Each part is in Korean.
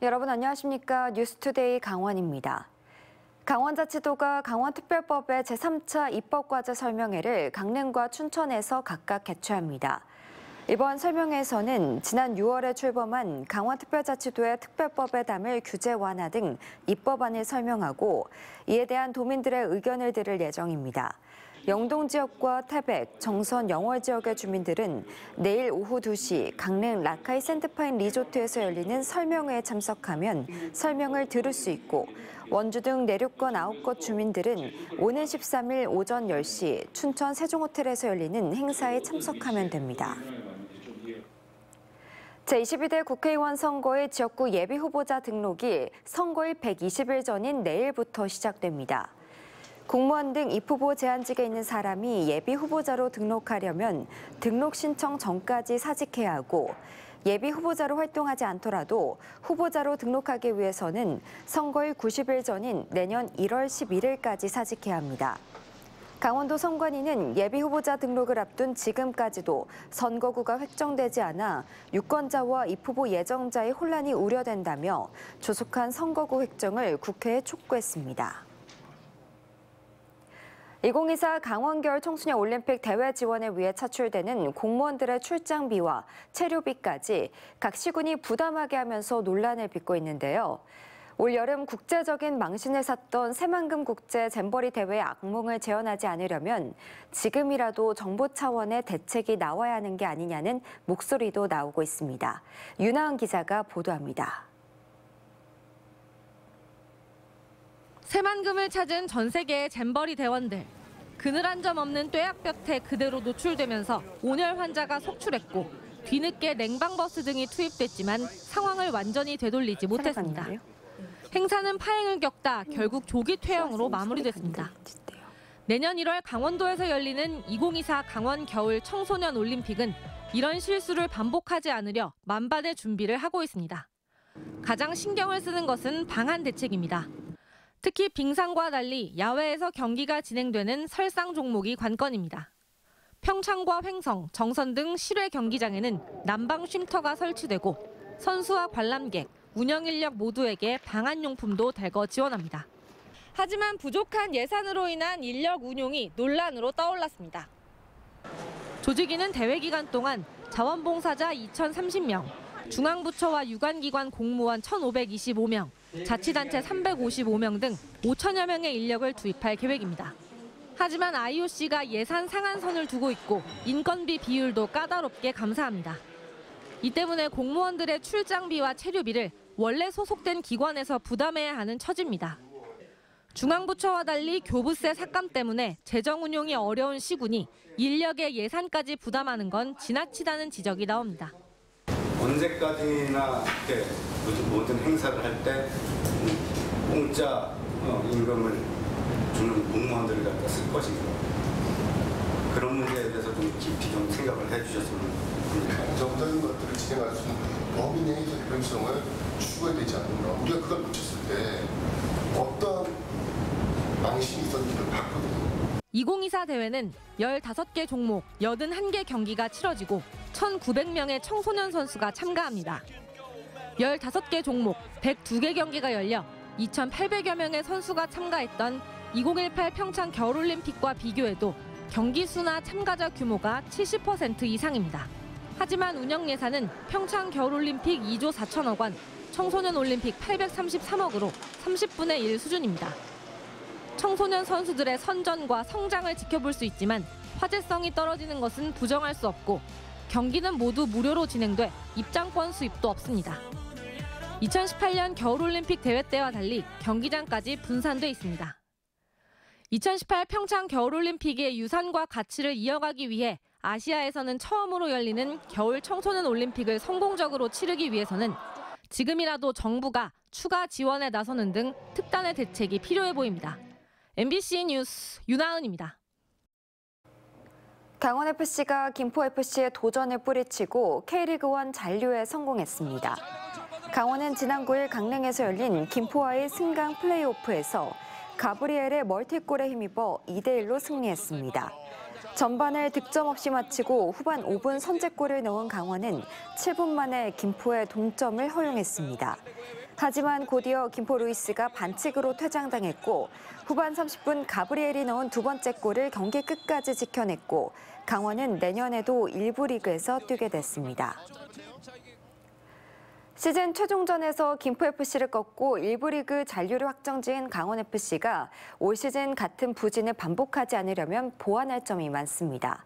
여러분 안녕하십니까? 뉴스투데이 강원입니다. 강원자치도가 강원특별법의 제3차 입법과제 설명회를 강릉과 춘천에서 각각 개최합니다. 이번 설명회에서는 지난 6월에 출범한 강원특별자치도의 특별법에 담을 규제 완화 등 입법안을 설명하고 이에 대한 도민들의 의견을 들을 예정입니다. 영동 지역과 태백, 정선, 영월 지역의 주민들은 내일 오후 2시 강릉 라카이 센트파인 리조트에서 열리는 설명회에 참석하면 설명을 들을 수 있고 원주 등 내륙권 9곳 주민들은 오는 13일 오전 10시 춘천 세종호텔에서 열리는 행사에 참석하면 됩니다. 제22대 국회의원 선거의 지역구 예비후보자 등록이 선거일 120일 전인 내일부터 시작됩니다. 공무원 등 입후보 제한직에 있는 사람이 예비후보자로 등록하려면 등록 신청 전까지 사직해야 하고 예비후보자로 활동하지 않더라도 후보자로 등록하기 위해서는 선거일 90일 전인 내년 1월 11일까지 사직해야 합니다. 강원도 선관위는 예비후보자 등록을 앞둔 지금까지도 선거구가 획정되지 않아 유권자와 입후보 예정자의 혼란이 우려된다며 조속한 선거구 획정을 국회에 촉구했습니다. 2024 강원 겨울 청소년 올림픽 대회 지원을 위해 차출되는 공무원들의 출장비와 체류비까지 각 시군이 부담하게 하면서 논란을 빚고 있는데요. 올 여름 국제적인 망신을 샀던 새만금 국제 잼버리 대회의 악몽을 재현하지 않으려면 지금이라도 정부 차원의 대책이 나와야 하는 게 아니냐는 목소리도 나오고 있습니다. 윤하은 기자가 보도합니다. 새만금을 찾은 전 세계의 잼버리 대원들. 그늘 한 점 없는 뙤약볕에 그대로 노출되면서 온열 환자가 속출했고 뒤늦게 냉방버스 등이 투입됐지만 상황을 완전히 되돌리지 못했습니다. 행사는 파행을 겪다 결국 조기 퇴영으로 마무리됐습니다. 내년 1월 강원도에서 열리는 2024 강원 겨울 청소년 올림픽은 이런 실수를 반복하지 않으려 만반의 준비를 하고 있습니다. 가장 신경을 쓰는 것은 방한 대책입니다. 특히 빙상과 달리 야외에서 경기가 진행되는 설상 종목이 관건입니다. 평창과 횡성, 정선 등 실외 경기장에는 난방 쉼터가 설치되고 선수와 관람객, 운영 인력 모두에게 방한용품도 대거 지원합니다. 하지만 부족한 예산으로 인한 인력 운용이 논란으로 떠올랐습니다. 조직위는 대회 기간 동안 자원봉사자 2,030명, 중앙부처와 유관기관 공무원 1,525명, 자치단체 355명 등 5천여 명의 인력을 투입할 계획입니다. 하지만 IOC가 예산 상한선을 두고 있고 인건비 비율도 까다롭게 감사합니다. 이 때문에 공무원들의 출장비와 체류비를 원래 소속된 기관에서 부담해야 하는 처지입니다. 중앙부처와 달리 교부세 삭감 때문에 재정 운용이 어려운 시군이 인력의 예산까지 부담하는 건 지나치다는 지적이 나옵니다. 언제까지나 이렇게 모든 행사를 할 때 공짜 임금을 주는 공무원들을 갖다 쓸 것인가. 그런 문제에 대해서 좀 깊이 좀 생각을 해주셨으면 합니다. 안정적인 것들을 진행할 수 있는 법인의 대표성을 추구해야 되지 않는가. 우리가 그걸 놓쳤을 때 어떤 망신이 있었는지를 봤거든요. 2024 대회는 15개 종목 81개 경기가 치러지고 1,900명의 청소년 선수가 참가합니다. 15개 종목 102개 경기가 열려 2,800여 명의 선수가 참가했던 2018 평창 겨울올림픽과 비교해도 경기 수나 참가자 규모가 70% 이상입니다. 하지만 운영 예산은 평창 겨울올림픽 2조 4천억 원, 청소년 올림픽 833억으로 30분의 1 수준입니다. 청소년 선수들의 선전과 성장을 지켜볼 수 있지만 화제성이 떨어지는 것은 부정할 수 없고 경기는 모두 무료로 진행돼 입장권 수입도 없습니다. 2018년 겨울올림픽 대회 때와 달리 경기장까지 분산돼 있습니다. 2018 평창 겨울올림픽의 유산과 가치를 이어가기 위해 아시아에서는 처음으로 열리는 겨울 청소년 올림픽을 성공적으로 치르기 위해서는 지금이라도 정부가 추가 지원에 나서는 등 특단의 대책이 필요해 보입니다. MBC 뉴스 윤하은입니다. 강원FC가 김포FC의 도전을 뿌리치고 K리그1 잔류에 성공했습니다. 강원은 지난 9일 강릉에서 열린 김포와의 승강 플레이오프에서 가브리엘의 멀티골에 힘입어 2대1로 승리했습니다. 전반을 득점 없이 마치고 후반 5분 선제골을 넣은 강원은 7분 만에 김포의 동점을 허용했습니다. 하지만 곧이어 김포 루이스가 반칙으로 퇴장당했고 후반 30분 가브리엘이 넣은 두 번째 골을 경기 끝까지 지켜냈고 강원은 내년에도 1부 리그에서 뛰게 됐습니다. 시즌 최종전에서 김포FC를 꺾고 1부 리그 잔류를 확정지은 강원FC가 올 시즌 같은 부진을 반복하지 않으려면 보완할 점이 많습니다.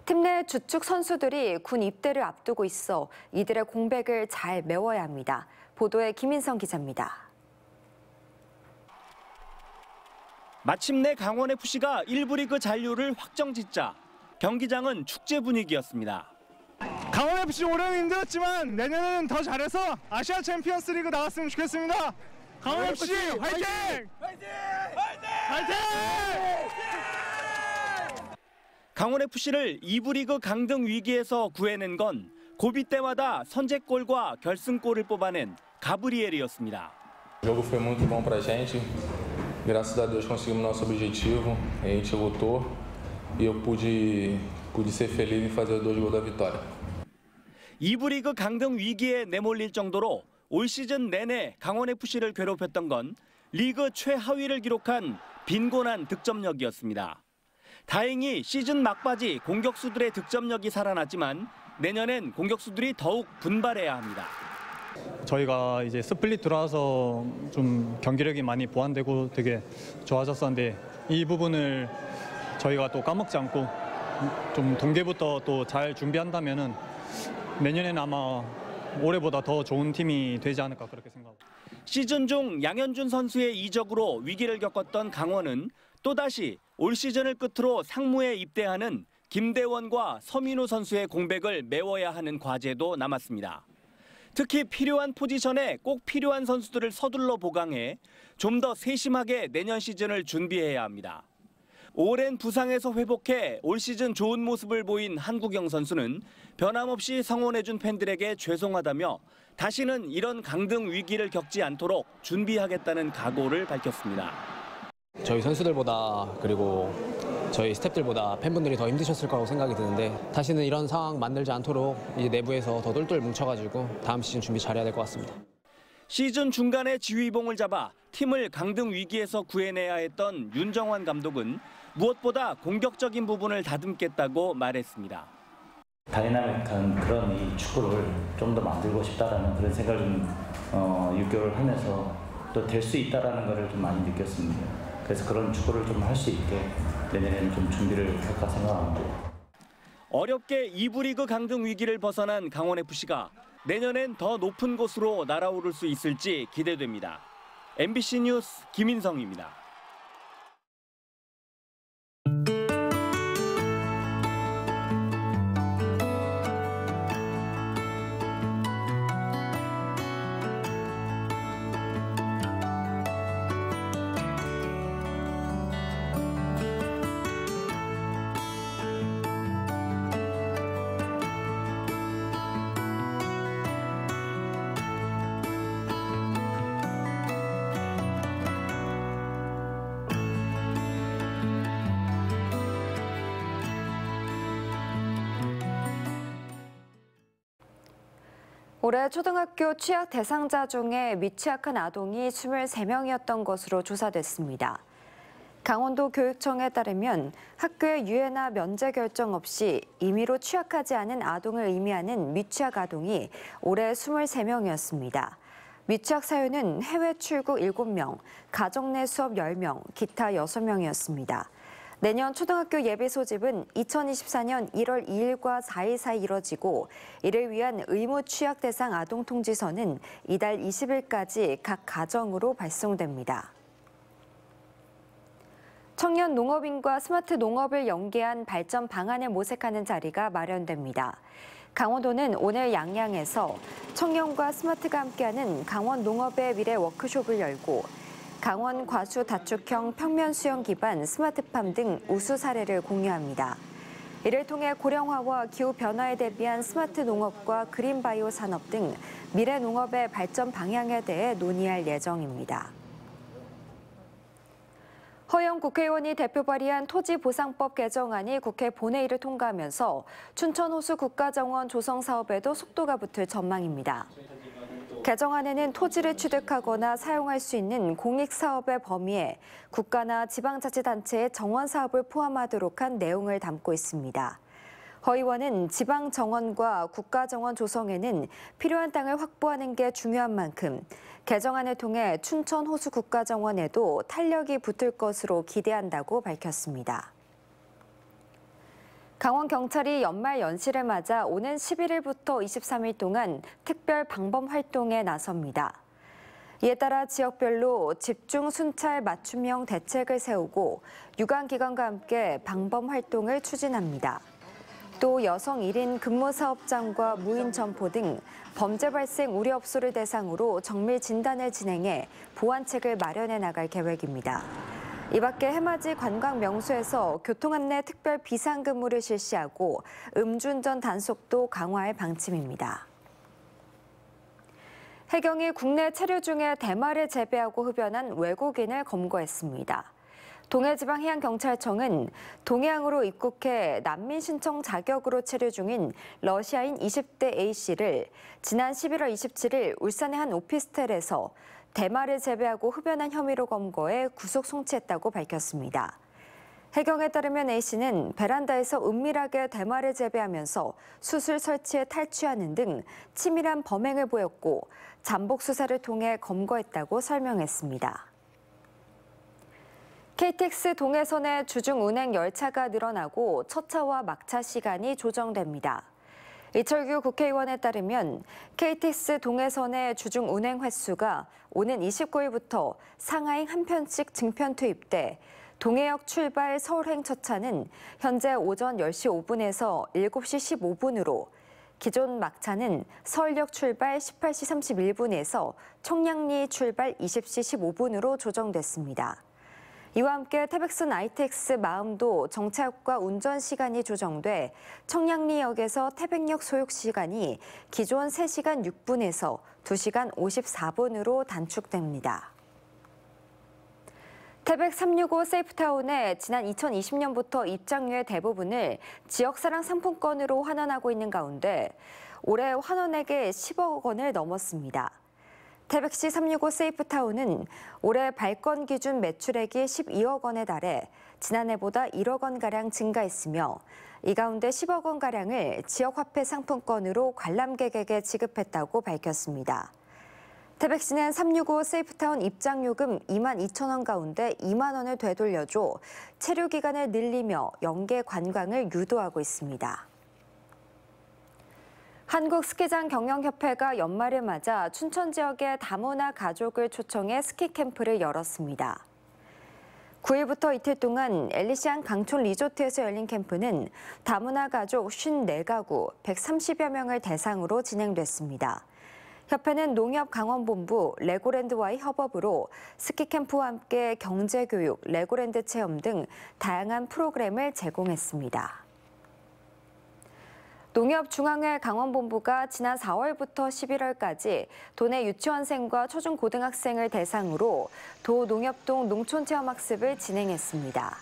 팀 내 주축 선수들이 군 입대를 앞두고 있어 이들의 공백을 잘 메워야 합니다. 보도에 김인성 기자입니다. 마침내 강원FC가 1부 리그 잔류를 확정짓자 경기장은 축제 분위기였습니다. 강원FC 올해는 힘들었지만 내년에는 더 잘해서 아시아 챔피언스 리그 나갔으면 좋겠습니다. 강원FC 화이팅! 화이팅! 화이팅! 강원FC를 2부 리그 강등 위기에서 구해낸 건 고비 때마다 선제골과 결승골을 뽑아낸 가브리엘이었습니다. O jogo foi muito bom pra gente. Graças a Deus conseguimos nosso objetivo. A gente lutou e eu pude ser feliz em fazer os 2 gols da vitória. 2부 리그 강등 위기에 내몰릴 정도로 올 시즌 내내 강원FC를 괴롭혔던 건 리그 최하위를 기록한 빈곤한 득점력이었습니다. 다행히 시즌 막바지 공격수들의 득점력이 살아났지만 내년엔 공격수들이 더욱 분발해야 합니다. 저희가 이제 스플릿 들어와서 좀 경기력이 많이 보완되고 되게 좋아졌었는데 이 부분을 저희가 또 까먹지 않고 좀 동계부터 또 잘 준비한다면은 내년에는 아마 올해보다 더 좋은 팀이 되지 않을까 그렇게 생각합니다. 시즌 중 양현준 선수의 이적으로 위기를 겪었던 강원은 또다시 올 시즌을 끝으로 상무에 입대하는 김대원과 서민우 선수의 공백을 메워야 하는 과제도 남았습니다. 특히 필요한 포지션에 꼭 필요한 선수들을 서둘러 보강해 좀 더 세심하게 내년 시즌을 준비해야 합니다. 오랜 부상에서 회복해 올 시즌 좋은 모습을 보인 한국영 선수는 변함없이 성원해준 팬들에게 죄송하다며 다시는 이런 강등 위기를 겪지 않도록 준비하겠다는 각오를 밝혔습니다. 저희 선수들보다 그리고 저희 스태프들보다 팬분들이 더 힘드셨을 거라고 생각이 드는데 다시는 이런 상황 만들지 않도록 이제 내부에서 더 똘똘 뭉쳐가지고 다음 시즌 준비 잘해야 될 것 같습니다. 시즌 중간에 지휘봉을 잡아 팀을 강등 위기에서 구해내야 했던 윤정환 감독은 무엇보다 공격적인 부분을 다듬겠다고 말했습니다. 다이나믹한 그런 이 축구를 좀 더 만들고 싶다라는 그런 생각을 좀 6개월 하면서 또 될 수 있다라는 것을 좀 많이 느꼈습니다. 그래서 그런 축구를 좀 할 수 있게 내년에는 좀 준비를 할까 생각합니다. 어렵게 2부 리그 강등 위기를 벗어난 강원FC가 내년엔 더 높은 곳으로 날아오를 수 있을지 기대됩니다. MBC 뉴스 김인성입니다. 올해 초등학교 취약 대상자 중에 미취학한 아동이 23명이었던 것으로 조사됐습니다. 강원도 교육청에 따르면 학교의 유예나 면제 결정 없이 임의로 취약하지 않은 아동을 의미하는 미취학 아동이 올해 23명이었습니다. 미취학 사유는 해외 출국 7명, 가정 내 수업 10명, 기타 6명이었습니다. 내년 초등학교 예비 소집은 2024년 1월 2일과 4일 사이 이뤄지고 이를 위한 의무 취약 대상 아동 통지서는 이달 20일까지 각 가정으로 발송됩니다. 청년 농업인과 스마트 농업을 연계한 발전 방안을 모색하는 자리가 마련됩니다. 강원도는 오늘 양양에서 청년과 스마트가 함께하는 강원 농업의 미래 워크숍을 열고 강원 과수 다축형 평면 수영 기반 스마트팜 등 우수 사례를 공유합니다. 이를 통해 고령화와 기후 변화에 대비한 스마트 농업과 그린 바이오 산업 등 미래 농업의 발전 방향에 대해 논의할 예정입니다. 허영 국회의원이 대표 발의한 토지보상법 개정안이 국회 본회의를 통과하면서 춘천 호수 국가정원 조성 사업에도 속도가 붙을 전망입니다. 개정안에는 토지를 취득하거나 사용할 수 있는 공익사업의 범위에 국가나 지방자치단체의 정원사업을 포함하도록 한 내용을 담고 있습니다. 허 의원은 지방정원과 국가정원 조성에는 필요한 땅을 확보하는 게 중요한 만큼 개정안을 통해 춘천 호수 국가정원에도 탄력이 붙을 것으로 기대한다고 밝혔습니다. 강원경찰이 연말 연시를 맞아 오는 11일부터 23일 동안 특별 방범 활동에 나섭니다. 이에 따라 지역별로 집중 순찰 맞춤형 대책을 세우고 유관기관과 함께 방범 활동을 추진합니다. 또 여성 1인 근무사업장과 무인 점포 등 범죄 발생 우려업소를 대상으로 정밀 진단을 진행해 보완책을 마련해 나갈 계획입니다. 이 밖에 해맞이 관광 명소에서 교통안내 특별 비상근무를 실시하고 음주운전 단속도 강화할 방침입니다. 해경이 국내 체류 중에 대마를 재배하고 흡연한 외국인을 검거했습니다. 동해지방해양경찰청은 동해항으로 입국해 난민 신청 자격으로 체류 중인 러시아인 20대 A씨를 지난 11월 27일 울산의 한 오피스텔에서 대마를 재배하고 흡연한 혐의로 검거해 구속 송치했다고 밝혔습니다. 해경에 따르면 A씨는 베란다에서 은밀하게 대마를 재배하면서 숯을 설치해 탈취하는 등 치밀한 범행을 보였고 잠복 수사를 통해 검거했다고 설명했습니다. KTX 동해선의 주중 운행 열차가 늘어나고 첫차와 막차 시간이 조정됩니다. 이철규 국회의원에 따르면 KTX 동해선의 주중 운행 횟수가 오는 29일부터 상하행 한 편씩 증편 투입돼 동해역 출발 서울행 첫차는 현재 오전 10시 5분에서 7시 15분으로 기존 막차는 서울역 출발 18시 31분에서 청량리 출발 20시 15분으로 조정됐습니다. 이와 함께 태백선 ITX 마음도 정차역과 운전 시간이 조정돼 청량리역에서 태백역 소요 시간이 기존 3시간 6분에서 2시간 54분으로 단축됩니다. 태백 365 세이프타운에 지난 2020년부터 입장료의 대부분을 지역사랑 상품권으로 환원하고 있는 가운데 올해 환원액이 10억 원을 넘었습니다. 태백시 365 세이프타운은 올해 발권 기준 매출액이 12억 원에 달해 지난해보다 1억 원가량 증가했으며 이 가운데 10억 원가량을 지역화폐 상품권으로 관람객에게 지급했다고 밝혔습니다. 태백시는 365 세이프타운 입장요금 2만 2천 원 가운데 2만 원을 되돌려줘 체류 기간을 늘리며 연계 관광을 유도하고 있습니다. 한국스키장 경영협회가 연말을 맞아 춘천 지역의 다문화 가족을 초청해 스키 캠프를 열었습니다. 9일부터 이틀 동안 엘리시안 강촌 리조트에서 열린 캠프는 다문화 가족 54가구 130여 명을 대상으로 진행됐습니다. 협회는 농협강원본부 레고랜드와의 협업으로 스키 캠프와 함께 경제교육, 레고랜드 체험 등 다양한 프로그램을 제공했습니다. 농협중앙회 강원본부가 지난 4월부터 11월까지 도내 유치원생과 초중고등학생을 대상으로 도농협동 농촌체험학습을 진행했습니다.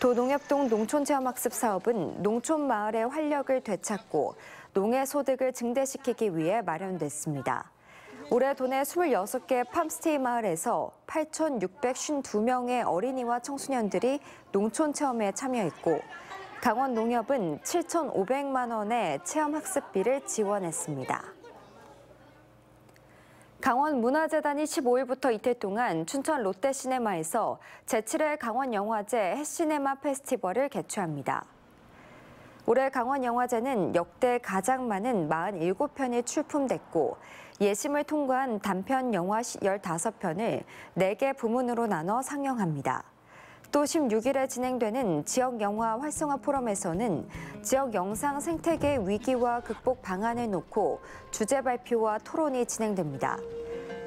도농협동 농촌체험학습 사업은 농촌마을의 활력을 되찾고 농해 소득을 증대시키기 위해 마련됐습니다. 올해 도내 26개 팜스테이 마을에서 8,652명의 어린이와 청소년들이 농촌체험에 참여했고 강원농협은 7,500만 원의 체험학습비를 지원했습니다. 강원문화재단이 15일부터 이틀 동안 춘천 롯데시네마에서 제7회 강원영화제 해시네마 페스티벌을 개최합니다. 올해 강원영화제는 역대 가장 많은 47편이 출품됐고 예심을 통과한 단편 영화 15편을 4개 부문으로 나눠 상영합니다. 또 16일에 진행되는 지역영화 활성화 포럼에서는 지역 영상 생태계 위기와 극복 방안을 놓고 주제 발표와 토론이 진행됩니다.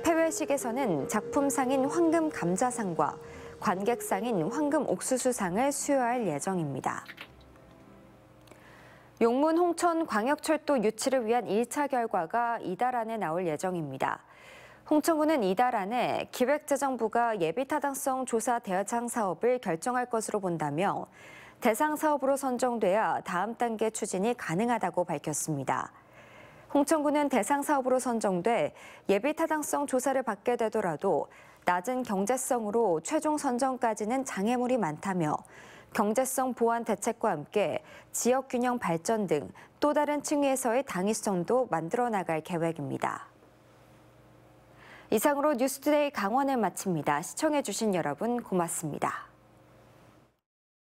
폐회식에서는 작품상인 황금 감자상과 관객상인 황금 옥수수상을 수여할 예정입니다. 용문 홍천 광역철도 유치를 위한 1차 결과가 이달 안에 나올 예정입니다. 홍천구는 이달 안에 기획재정부가 예비타당성 조사 대상 사업을 결정할 것으로 본다며 대상 사업으로 선정돼야 다음 단계 추진이 가능하다고 밝혔습니다. 홍천구는 대상 사업으로 선정돼 예비 타당성 조사를 받게 되더라도 낮은 경제성으로 최종 선정까지는 장애물이 많다며 경제성 보완 대책과 함께 지역 균형 발전 등 또 다른 층위에서의 당위성도 만들어 나갈 계획입니다. 이상으로 뉴스투데이 강원을 마칩니다. 시청해주신 여러분 고맙습니다.